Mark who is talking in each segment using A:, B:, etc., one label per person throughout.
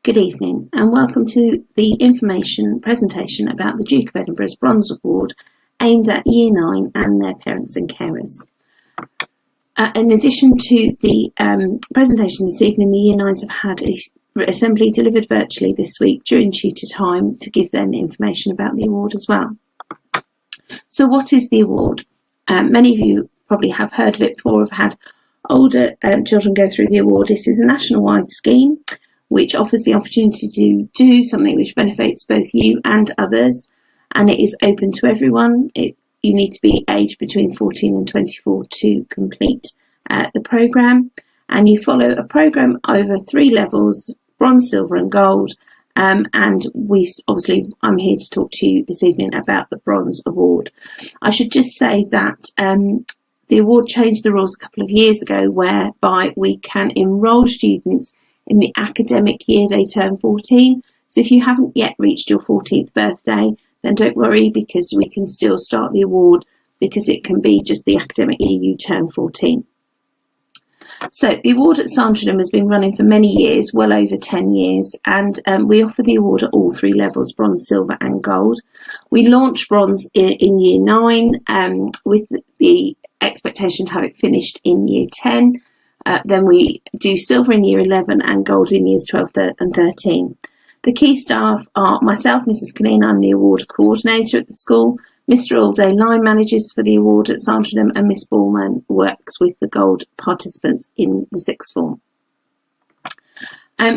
A: Good evening and welcome to the information presentation about the Duke of Edinburgh's Bronze Award aimed at Year 9 and their parents and carers. In addition to the presentation this evening, the Year 9s have had an assembly delivered virtually this week during tutor time to give them information about the award as well. So what is the award? Many of you probably have heard of it before, have had older children go through the award. This is a national-wide scheme which offers the opportunity to do something which benefits both you and others, and it is open to everyone. You need to be aged between 14 and 24 to complete the programme, and you follow a programme over 3 levels: bronze, silver and gold. And I'm here to talk to you this evening about the Bronze Award. I should just say that the award changed the rules a couple of years ago, whereby we can enrol students in the academic year they turn 14. So if you haven't yet reached your 14th birthday, then don't worry, because we can still start the award, because it can be just the academic year you turn 14. So the award at Sandringham has been running for many years, well over 10 years, and we offer the award at all 3 levels: bronze, silver and gold. We launched bronze in Year 9 with the expectation to have it finished in Year 10. Then we do silver in Year 11 and gold in Years 12 and 13. The key staff are myself, Mrs. Canine, I'm the award coordinator at the school. Mr. Allday line manages for the award at Sandringham, and Miss Ballman works with the gold participants in the 6th form.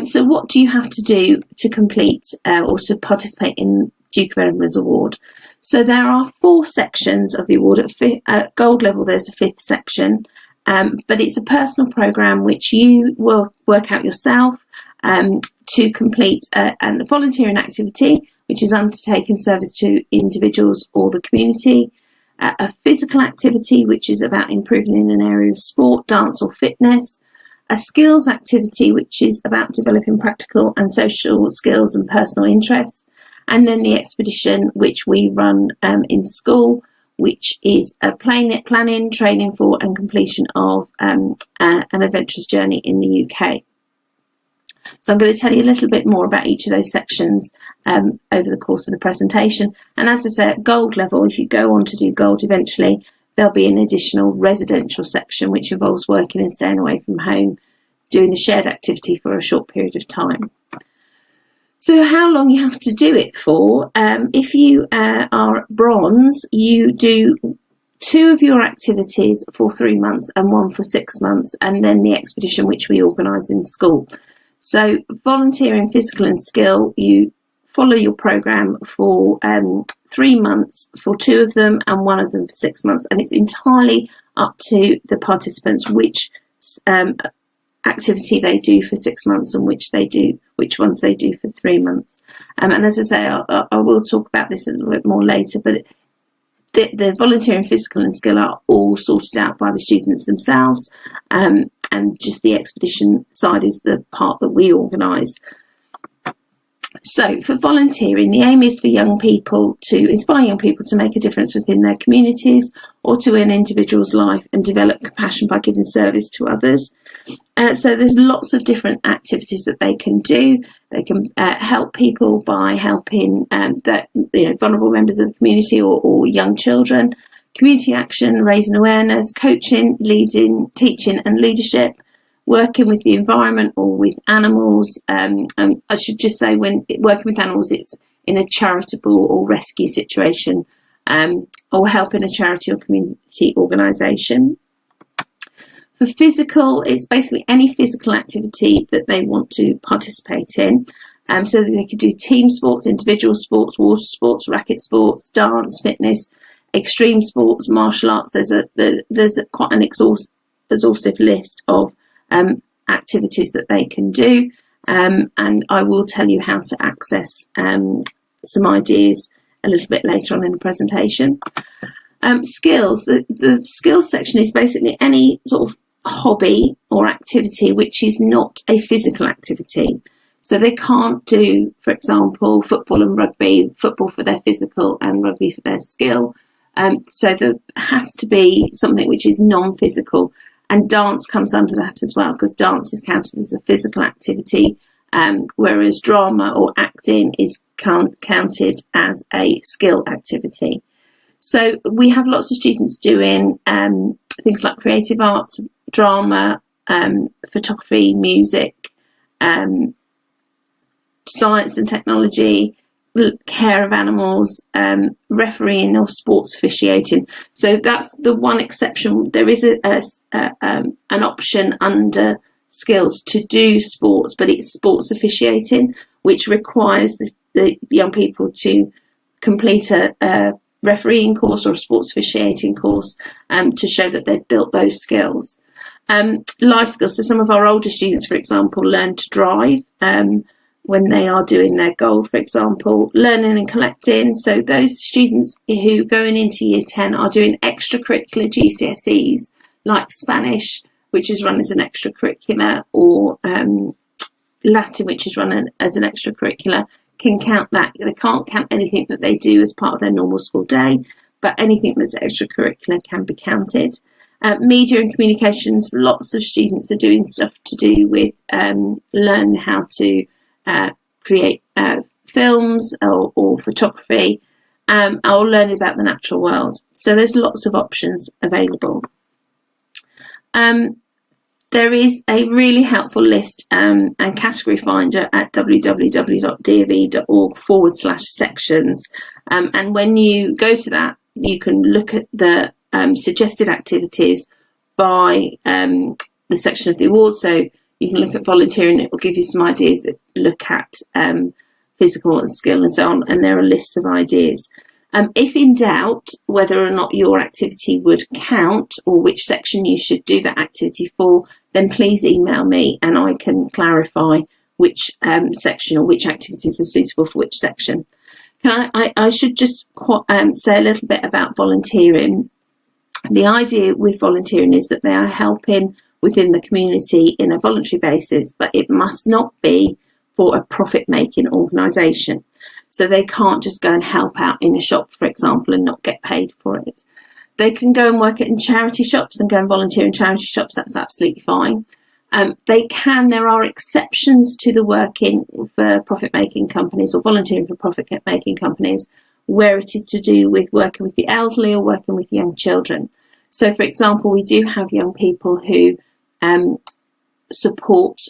A: So what do you have to do to complete or to participate in Duke of Edinburgh's award? So there are 4 sections of the award. At gold level there's a 5th section. But it's a personal programme which you will work out yourself to complete a volunteering activity which is undertaken service to individuals or the community, a physical activity which is about improving in an area of sport, dance or fitness, a skills activity which is about developing practical and social skills and personal interests, and then the expedition which we run in school, which is a planning, training for and completion of an adventurous journey in the UK. So I'm going to tell you a little bit more about each of those sections over the course of the presentation. And as I say, at gold level, if you go on to do gold eventually, there'll be an additional residential section which involves working and staying away from home, doing a shared activity for a short period of time. So how long you have to do it for? If you are bronze, you do 2 of your activities for 3 months and 1 for 6 months, and then the expedition which we organise in school. So volunteering, physical and skill, you follow your programme for 3 months for 2 of them and 1 of them for 6 months, and it's entirely up to the participants which activity they do for 6 months and which ones they do for 3 months. And as I say, I will talk about this a little bit more later, but the volunteering, physical and skill are all sorted out by the students themselves, and just the expedition side is the part that we organise. So for volunteering, the aim is for young people to inspire young people to make a difference within their communities or to an individual's life and develop compassion by giving service to others. So there's lots of different activities that they can do. They can help people by helping vulnerable members of the community or young children. Community action, raising awareness, coaching, leading, teaching and leadership, working with the environment or with animals. And I should just say, when working with animals, it's in a charitable or rescue situation, or helping a charity or community organisation. For physical, it's basically any physical activity that they want to participate in. So that they could do team sports, individual sports, water sports, racket sports, dance, fitness, extreme sports, martial arts. There's quite an exhaustive list of activities that they can do, and I will tell you how to access some ideas a little bit later on in the presentation. Skills. The skills section is basically any sort of hobby or activity which is not a physical activity. So they can't do, for example, football and rugby, football for their physical and rugby for their skill. So there has to be something which is non-physical, and dance comes under that as well, because dance is counted as a physical activity, whereas drama or acting is counted as a skill activity. So we have lots of students doing things like creative arts, drama, photography, music, science and technology, care of animals, refereeing or sports officiating. So that's the one exception. There is an option under skills to do sports, but it's sports officiating, which requires the young people to complete a refereeing course or a sports officiating course to show that they've built those skills. Life skills, so some of our older students, for example, learn to drive when they are doing their goal, for example, learning and collecting. So those students who going into year 10 are doing extracurricular GCSEs like Spanish, which is run as an extracurricular, or Latin, which is run as an extracurricular, can count that. They can't count anything that they do as part of their normal school day, but anything that's extracurricular can be counted. Media and communications, lots of students are doing stuff to do with learn how to create films or photography, or learn about the natural world. So there's lots of options available. There is a really helpful list and category finder at www.dove.org/sections. And when you go to that, you can look at the suggested activities by the section of the award. So you can look at volunteering, it will give you some ideas that look at physical and skill and so on, and there are lists of ideas. If in doubt whether or not your activity would count or which section you should do that activity for, then please email me and I can clarify which section or which activities are suitable for which section. I should just say a little bit about volunteering. The idea with volunteering is that they are helping within the community in a voluntary basis, but it must not be for a profit-making organisation. So they can't just go and help out in a shop, for example, and not get paid for it. They can go and work in charity shops and go and volunteer in charity shops. That's absolutely fine. There are exceptions to the working for profit-making companies or volunteering for profit-making companies where it is to do with working with the elderly or working with young children. So, for example, we do have young people who support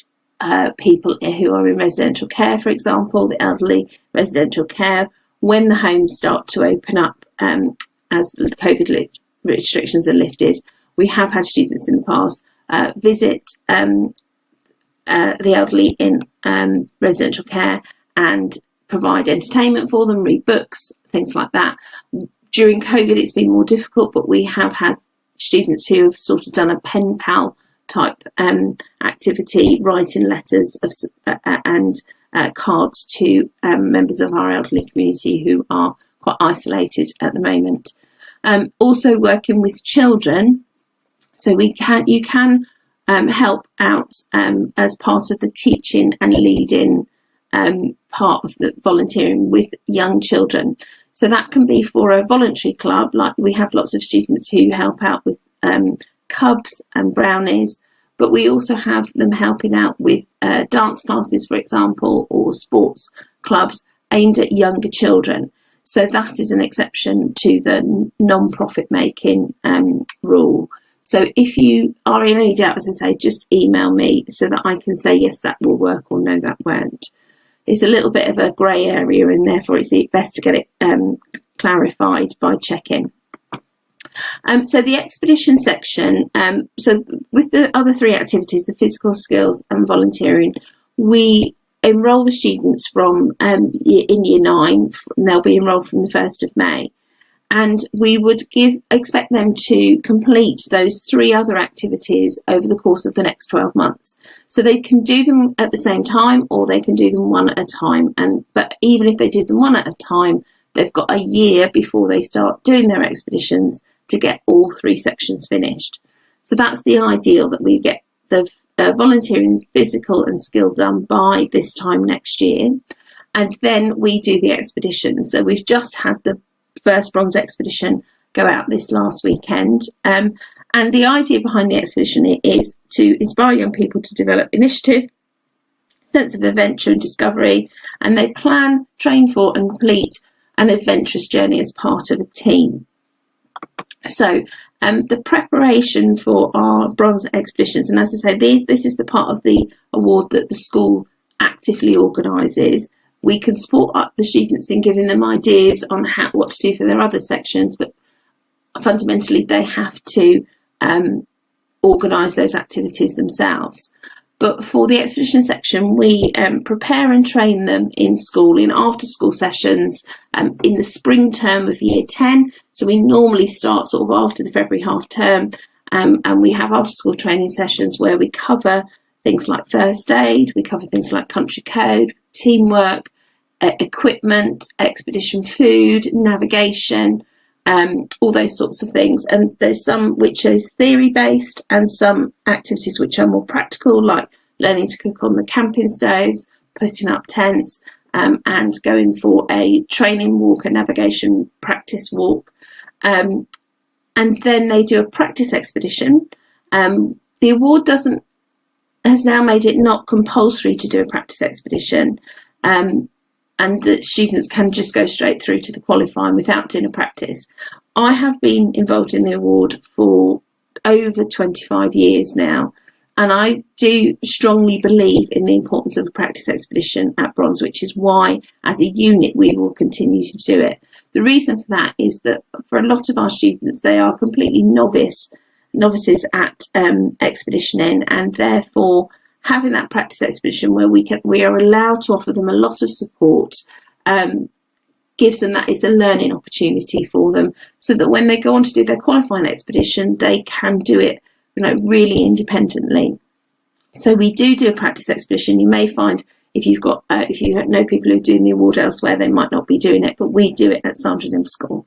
A: people who are in residential care, for example, the elderly residential care. When the homes start to open up as the COVID restrictions are lifted, we have had students in the past visit the elderly in residential care and provide entertainment for them, read books, things like that. During COVID, it's been more difficult, but we have had students who have sort of done a pen pal type activity, writing letters and cards to members of our elderly community who are quite isolated at the moment. Also working with children, so you can help out as part of the teaching and leading part of the volunteering with young children. So that can be for a voluntary club, like we have lots of students who help out with cubs and brownies, but we also have them helping out with dance classes, for example, or sports clubs aimed at younger children. So that is an exception to the non-profit making rule. So if you are in any doubt, as I say, just email me so that I can say yes, that will work, or no, that won't. It's a little bit of a grey area, and therefore it's best to get it clarified by checking. So the expedition section, so with the other three activities, the physical skills and volunteering, we enrol the students from in year 9, and they'll be enrolled from the 1st of May. And we would expect them to complete those 3 other activities over the course of the next 12 months. So they can do them at the same time, or they can do them one at a time. But even if they did them one at a time, they've got a year before they start doing their expeditions to get all 3 sections finished. So that's the ideal, that we get the volunteering, physical and skill done by this time next year. And then we do the expedition. So we've just had the first bronze expedition go out this last weekend. And the idea behind the expedition is to inspire young people to develop initiative, sense of adventure and discovery, and they plan, train for and complete an adventurous journey as part of a team. So the preparation for our bronze expeditions, and as I say, this is the part of the award that the school actively organises. We can support up the students in giving them ideas on what to do for their other sections, but fundamentally they have to organise those activities themselves. But for the expedition section, we prepare and train them in school, in after school sessions, in the spring term of year 10. So we normally start sort of after the February half term, and we have after school training sessions where we cover things like first aid, we cover things like country code, teamwork, equipment, expedition food, navigation, all those sorts of things. And there's some which is theory based and some activities which are more practical, like learning to cook on the camping stoves, putting up tents, and going for a training walk, a navigation practice walk. And then they do a practice expedition. The award has now made it not compulsory to do a practice expedition, and that students can just go straight through to the qualifying without doing a practice. I have been involved in the award for over 25 years now, and I do strongly believe in the importance of a practice expedition at Bronze, which is why, as a unit, we will continue to do it. The reason for that is that for a lot of our students, they are completely novices at expeditioning, and therefore having that practice expedition where we are allowed to offer them a lot of support gives them that. It's a learning opportunity for them, so that when they go on to do their qualifying expedition, they can do it, really independently. So we do a practice expedition. You may find if you know people who are doing the award elsewhere, they might not be doing it, but we do it at Sandringham School.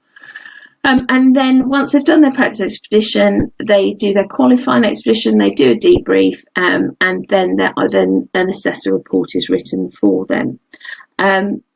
A: And then once they've done their practice expedition, they do their qualifying expedition, they do a debrief, and then an assessor report is written for them.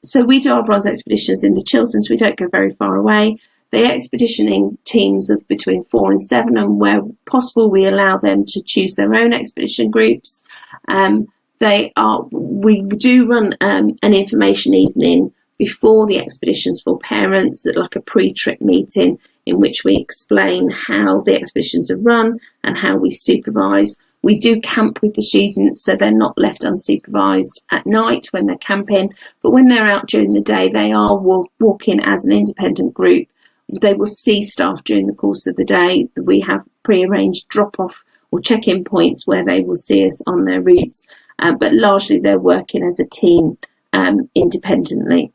A: So we do our bronze expeditions in the Chilterns. We don't go very far away. They expedition in teams of between 4 and 7, and where possible, we allow them to choose their own expedition groups. We do run an information evening before the expeditions for parents, like a pre-trip meeting in which we explain how the expeditions are run and how we supervise. We do camp with the students, so they're not left unsupervised at night when they're camping, but when they're out during the day, they are walking as an independent group. They will see staff during the course of the day. We have pre-arranged drop-off or check-in points where they will see us on their routes, but largely they're working as a team independently.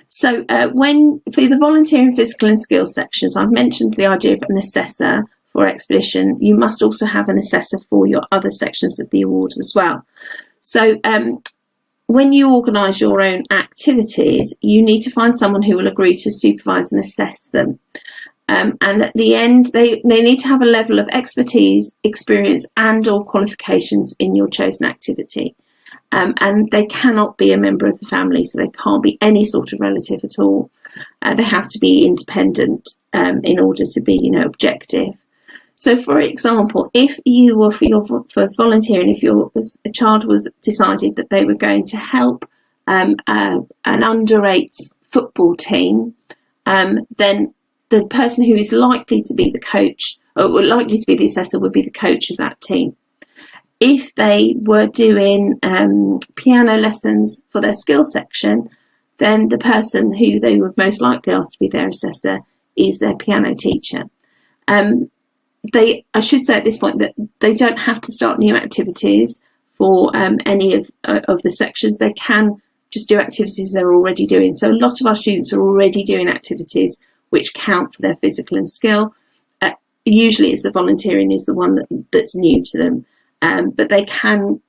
A: So for the volunteering, physical and skills sections, I've mentioned the idea of an assessor for expedition. You must also have an assessor for your other sections of the awards as well. So when you organise your own activities, you need to find someone who will agree to supervise and assess them. And at the end, they need to have a level of expertise, experience and or qualifications in your chosen activity. And they cannot be a member of the family, so they can't be any sort of relative at all. They have to be independent in order to be, objective. So, for example, if you were for volunteering, if a child was decided that they were going to help an under-8 football team, then the person who is likely to be the coach, or likely to be the assessor, would be the coach of that team. If they were doing piano lessons for their skills section, then the person who they would most likely ask to be their assessor is their piano teacher. I should say at this point that they don't have to start new activities for any of the sections. They can just do activities they're already doing. So a lot of our students are already doing activities which count for their physical and skill. Usually it's the volunteering is the one that's new to them. But they can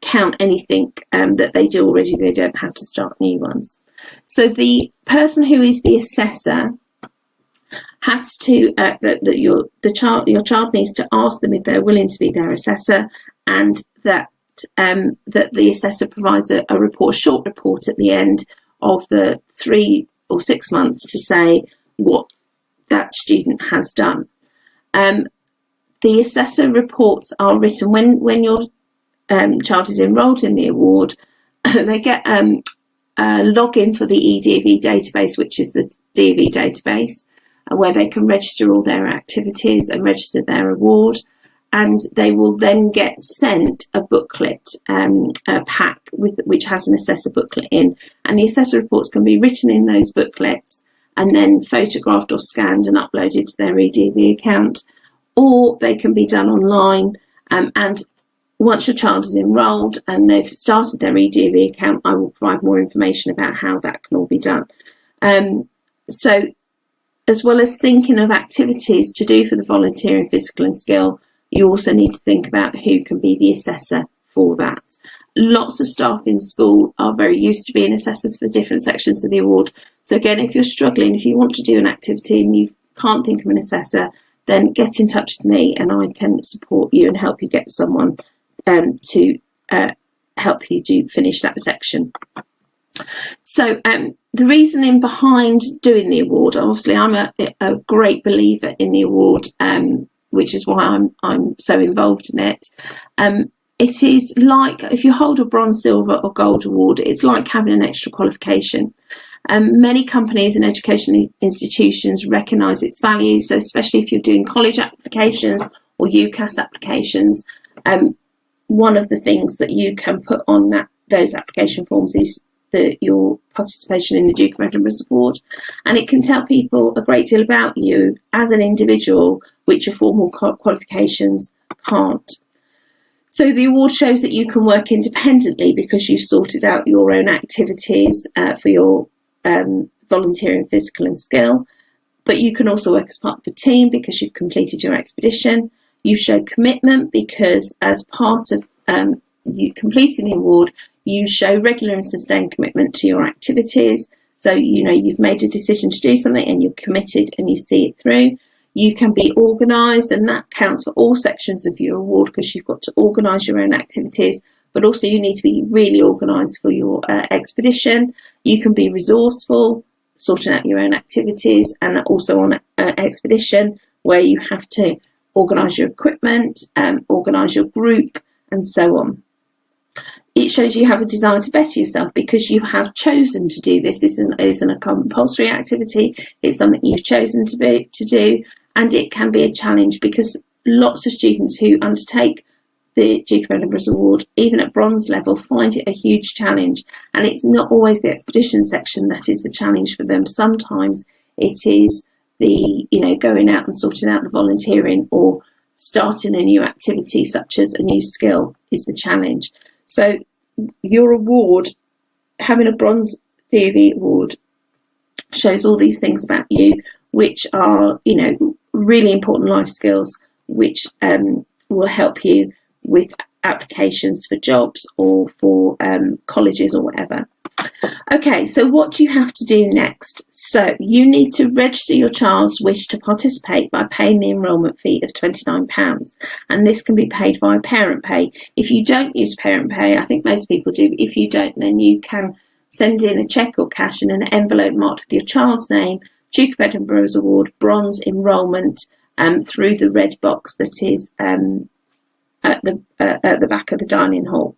A: count anything that they do already. They don't have to start new ones. So the person who is the assessor has to your child needs to ask them if they're willing to be their assessor, and that the assessor provides a short report at the end of the 3 or 6 months to say what that student has done. The assessor reports are written when you're child is enrolled in the award, they get a login for the eDV database, which is the DV database, where they can register all their activities and register their award. And they will then get sent a booklet, a pack which has an assessor booklet in, and the assessor reports can be written in those booklets and then photographed or scanned and uploaded to their eDV account, or they can be done online. And once your child is enrolled and they've started their eDV account, I will provide more information about how that can all be done. So as well as thinking of activities to do for the volunteering, physical and skill, you also need to think about who can be the assessor for that. Lots of staff in school are very used to being assessors for different sections of the award. So again, if you're struggling, if you want to do an activity and you can't think of an assessor, then get in touch with me and I can support you and help you get someone to help you finish that section. So the reasoning behind doing the award, obviously I'm a great believer in the award, which is why I'm so involved in it. It is like, if you hold a bronze, silver or gold award, it's like having an extra qualification. Many companies and educational institutions recognise its value, so especially if you're doing college applications or UCAS applications, one of the things that you can put on those application forms is your participation in the Duke of Edinburgh's award, and it can tell people a great deal about you as an individual, which your formal qualifications can't. So the award shows that you can work independently because you've sorted out your own activities for your volunteering, physical and skill, but you can also work as part of a team because you've completed your expedition. You show commitment because as part of you completing the award, you show regular and sustained commitment to your activities. So, you've made a decision to do something and you're committed and you see it through. You can be organised, and that counts for all sections of your award because you've got to organise your own activities, but also you need to be really organised for your expedition. You can be resourceful, sorting out your own activities, and also on an expedition where you have to organise your equipment, organise your group, and so on. It shows you have a desire to better yourself because you have chosen to do this. This isn't a compulsory activity. It's something you've chosen to do, and it can be a challenge because lots of students who undertake the Duke of Edinburgh's award, even at bronze level, find it a huge challenge. And it's not always the expedition section that is the challenge for them. Sometimes it is the going out and sorting out the volunteering or starting a new activity such as a new skill is the challenge. So your award, having a bronze DV award, shows all these things about you, which are, really important life skills, which will help you with applications for jobs or for colleges or whatever. Okay, so what do you have to do next? So you need to register your child's wish to participate by paying the enrolment fee of £29, and this can be paid via parent pay. If you don't use parent pay, I think most people do, but if you don't, then you can send in a cheque or cash in an envelope marked with your child's name, Duke of Edinburgh's award, bronze enrolment, through the red box that is at the back of the dining hall.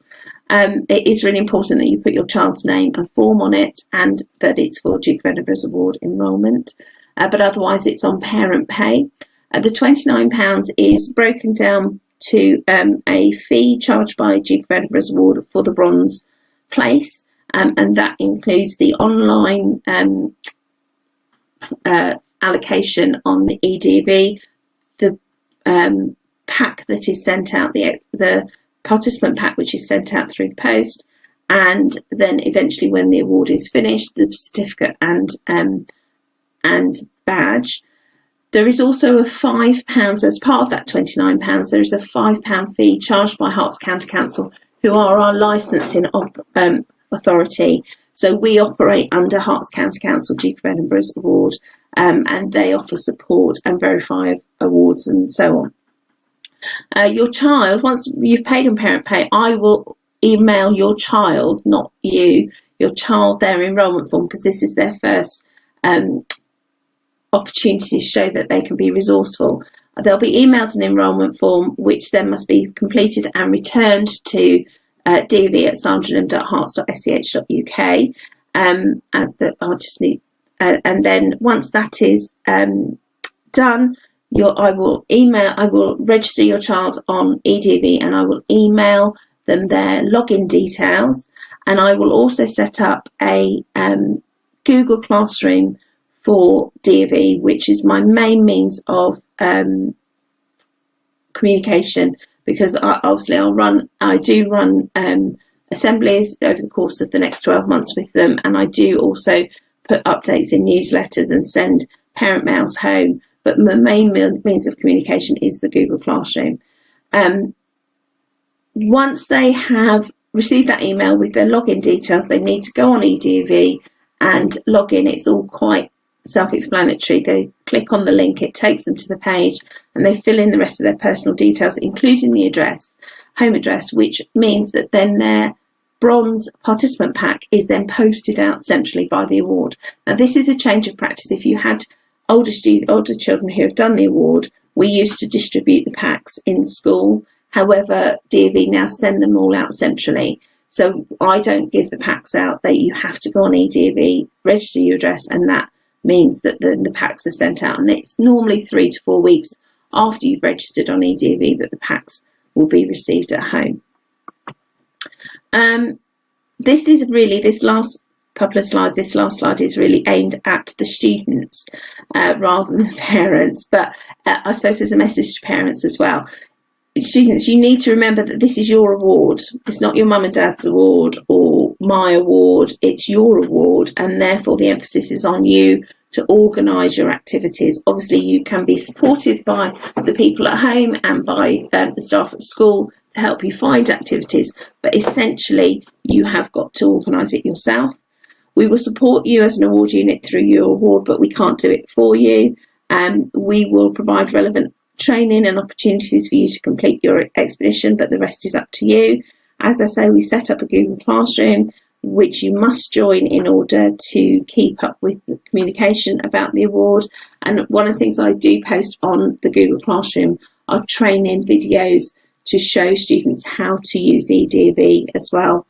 A: It is really important that you put your child's name and form on it and that it's for Duke of Edinburgh's award enrolment, but otherwise it's on parent pay. The £29 is broken down to a fee charged by Duke of Edinburgh's award for the bronze place, and that includes the online allocation on the eDV, the pack that is sent out, the participant pack which is sent out through the post, and then eventually when the award is finished, the certificate and badge. There is also a £5 as part of that £29. There is a £5 fee charged by Herts County Council, who are our licensing authority. So we operate under Herts County Council Duke of Edinburgh's award, and they offer support and verify awards and so on. Your child, once you've paid on parent pay, I will email your child, not you, your child their enrolment form, because this is their first opportunity to show that they can be resourceful. They'll be emailed an enrolment form, which then must be completed and returned to dv@sandringham.hearts.sch.uk. I'll just need, and then once that is done, I will register your child on EDV, and I will email them their login details, and I will also set up a Google Classroom for DV, which is my main means of communication, because I do run assemblies over the course of the next 12 months with them, and I do also put updates in newsletters and send parent mails home, but my main means of communication is the Google Classroom. Once they have received that email with their login details, they need to go on EDV and log in. It's all quite self-explanatory. They click on the link, it takes them to the page, and they fill in the rest of their personal details, including the address, home address, which means that then their bronze participant pack is then posted out centrally by the award. Now, this is a change of practice. If you had older children who have done the award, we used to distribute the packs in school. However, DV now send them all out centrally. So I don't give the packs out. You have to go on EDV, register your address, and that means that the packs are sent out. And it's normally 3 to 4 weeks after you've registered on EDV that the packs will be received at home. This is really, this last couple of slides, this last slide is really aimed at the students rather than the parents, but I suppose there's a message to parents as well. Students, you need to remember that this is your award. It's not your mum and dad's award or my award. It's your award, and therefore the emphasis is on you to organise your activities. Obviously, you can be supported by the people at home and by the staff at school to help you find activities, but essentially you have got to organise it yourself. We will support you as an award unit through your award, but we can't do it for you. We will provide relevant training and opportunities for you to complete your expedition, but the rest is up to you. As I say, we set up a Google Classroom, which you must join in order to keep up with the communication about the award. And one of the things I do post on the Google Classroom are training videos to show students how to use EDV as well,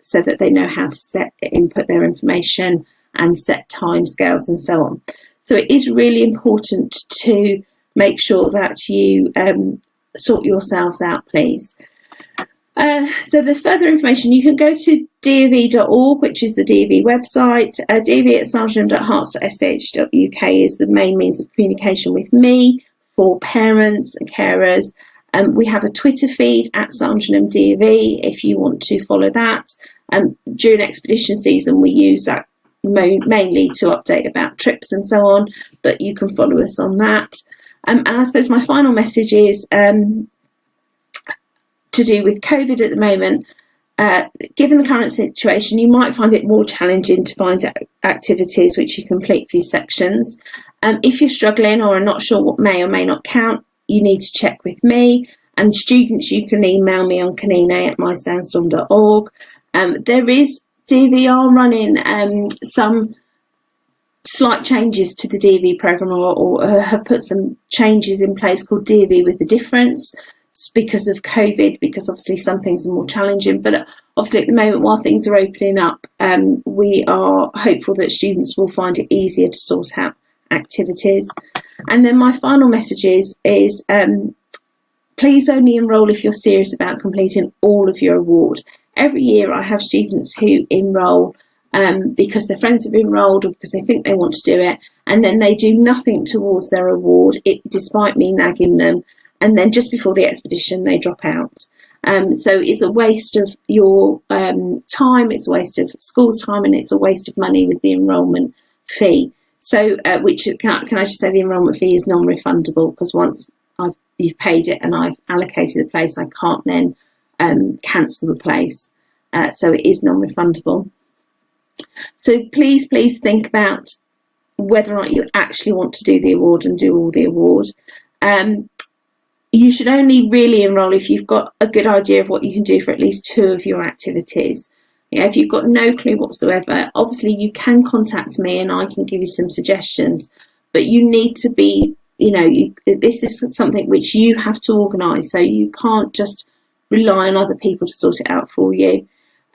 A: so that they know how to input their information and set timescales and so on. So it is really important to make sure that you sort yourselves out, please. So there's further information. You can go to dv.org, which is the DV website. dv@sandringham.hearts.sch.uk is the main means of communication with me for parents and carers. We have a Twitter feed at Sandringham DV if you want to follow that. During expedition season, we use that mainly to update about trips and so on, but you can follow us on that. And I suppose my final message is to do with COVID at the moment. Given the current situation, you might find it more challenging to find activities which you complete for your sections. If you're struggling or are not sure what may or may not count, you need to check with me. And students, you can email me on kanine@mysandstorm.org. There is DVR running some slight changes to the DV programme, or have put some changes in place called DV with the difference because of COVID, because obviously some things are more challenging. But obviously at the moment, while things are opening up, we are hopeful that students will find it easier to sort out activities. And then my final message is please only enrol if you're serious about completing all of your award. Every year I have students who enrol because their friends have enrolled or because they think they want to do it, and then they do nothing towards their award, despite me nagging them, and then just before the expedition they drop out. So it's a waste of your time, it's a waste of school's time, and it's a waste of money with the enrolment fee. So which can I just say the enrolment fee is non-refundable, because once you've paid it and I've allocated a place, I can't then cancel the place. So it is non-refundable. So please think about whether or not you actually want to do the award and do all the award. You should only really enrol if you've got a good idea of what you can do for at least 2 of your activities. If you've got no clue whatsoever, obviously you can contact me and I can give you some suggestions, but you need to be this is something which you have to organise, so you can't just rely on other people to sort it out for you.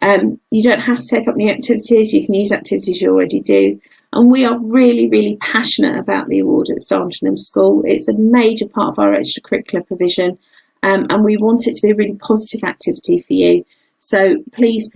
A: You don't have to take up new activities. You can use activities you already do. And we are really, really passionate about the award at Sandringham School. It's a major part of our extracurricular provision, and we want it to be a really positive activity for you. So please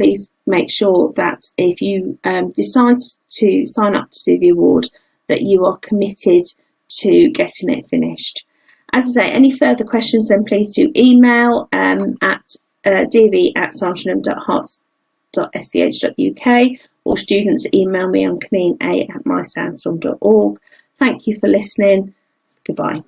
A: make sure that if you decide to sign up to do the award, that you are committed to getting it finished. As I say, any further questions, then please do email at dv@sandringham.hearts.sch.uk, or students email me on cleana@mysandstorm.org. Thank you for listening. Goodbye.